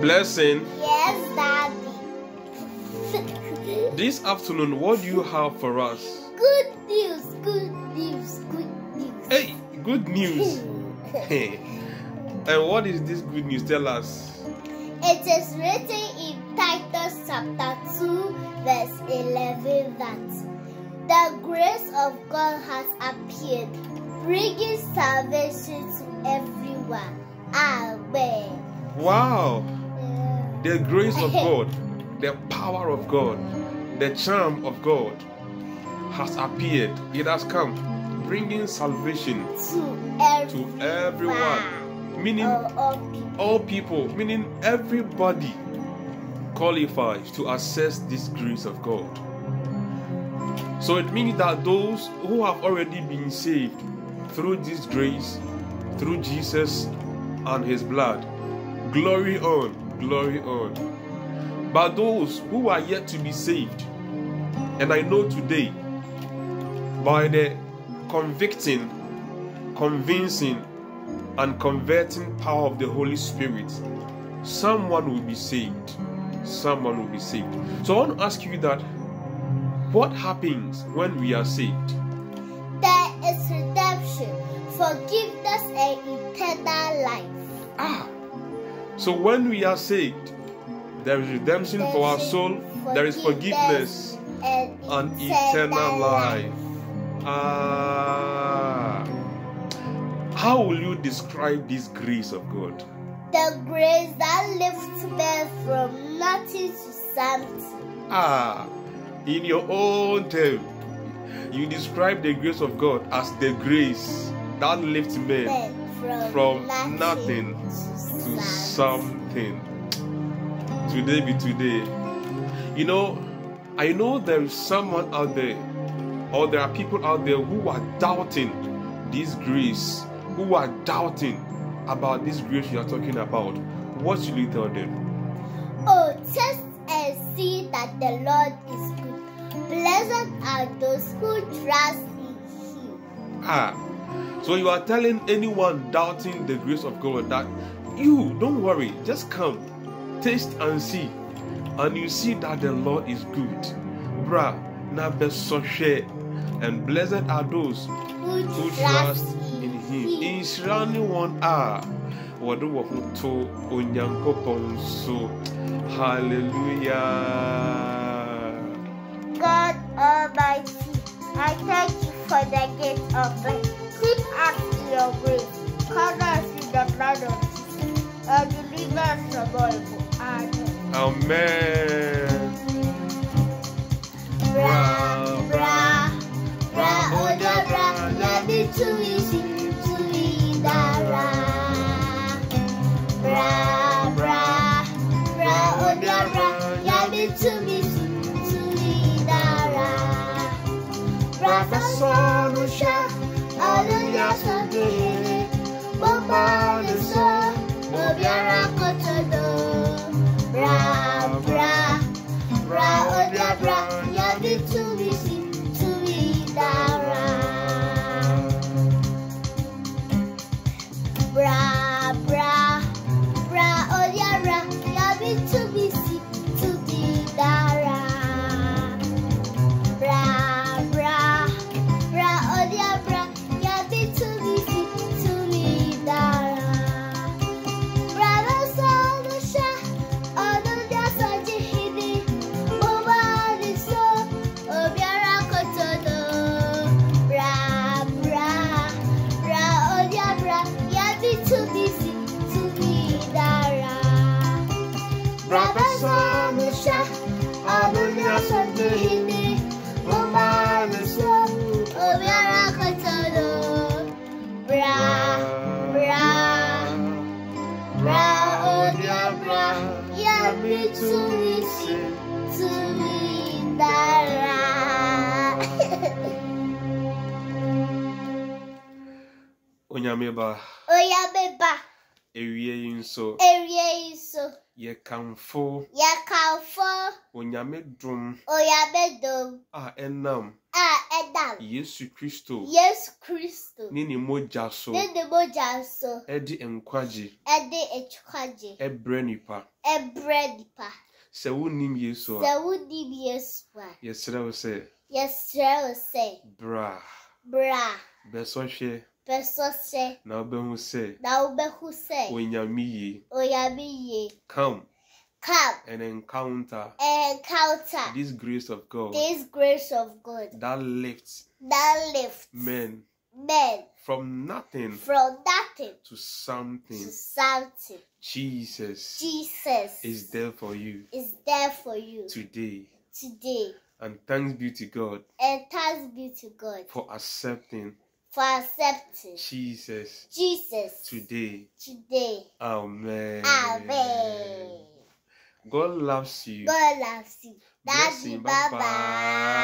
Blessing. Yes, Daddy. This afternoon, what do you have for us? Good news, good news, good news. Hey, good news. And what is this good news? Tell us. It is written in Titus chapter 2, verse 11 that the grace of God has appeared, bringing salvation to everyone. Amen. Wow. The grace of God, the power of God, the charm of God has appeared. It has come, bringing salvation to everyone. Meaning all people, meaning everybody qualifies to access this grace of God. So it means that those who have already been saved through this grace, through Jesus and his blood, glory on, glory on. But those who are yet to be saved, and I know today, by the convicting, convincing, and converting power of the Holy Spirit, someone will be saved. Someone will be saved. So I want to ask you that, what happens when we are saved? There is redemption, forgiveness, and eternal life. So when we are saved, there is redemption for our soul, there is forgiveness, and eternal life. How will you describe this grace of God? The grace that lifts men from nothing to something. In your own term, you describe the grace of God as the grace that lifts men from nothing to something. Today be today. You know, I know there is someone out there, or there are people out there who are doubting this grace, who are doubting about this grace you are talking about. What should you tell them? Oh, test and see that the Lord is good. Blessed are those who trust in him. So you are telling anyone doubting the grace of God that you, don't worry, just come, taste and see, and you see that the Lord is good. Bra na bɛsɔ, and blessed are those who trust in him. In surrounding one what do we to onyankopon so. Hallelujah. God Almighty, I thank you for the gift of life. Keep us in your grace. Cover us in the blood of Jesus, and deliver us from all evil. Amen. Amen. Bra Bra Bra Onua Bra, Nyame tumi nyinara. Bra Bra Bra Onua Bra, Nyame tumi nyinara. Bra bɛsɔ Asomdwe Hene, Momma obiara nkoto. Bra Bra Bra Onua Bra, Nyame tumi nyinara. Bra Bra Bra Onua Bra, Nyame tumi nyinara. Bra Bra Bra Onua Bra, Nyame tumi nyinara. Bra bɛsɔ Asomdwe Hene, Momma obiara nkoto. Bra Bra Bra Onua Bra, Nyame tumi nyinara. Bra bɛsɔ Asomdwe Hene, Momma obiara nkoto. Bra Bra Bra Onua Bra, Nyame tumi nyinara. Onyame ba. Ewie yinso. Yekamfo. Onyame dum. Enam. Edam. Yesu Kristo. Yes, Christo. Nini moja so. Nini moja so. Edi enkwaji. Edi enkwaji. Ebrenipa. Ebrenipa. Se wunim Yesu. Se wunim Yesu. Yesre wo se. Yesre wo se. Bra. Bra. Bɛsɔ hwɛ. Bɛsɔ hwɛ. Na wobɛhu sɛ. Na wobɛhu sɛ. Onyame yie. Onyame yie. Come. Come and encounter this grace of God. This grace of God that lifts men from nothing to something. Jesus is there for you. Today. And thanks be to God. For accepting. Jesus. Today. Amen. God loves you. God loves you. Blessing. Bye-bye.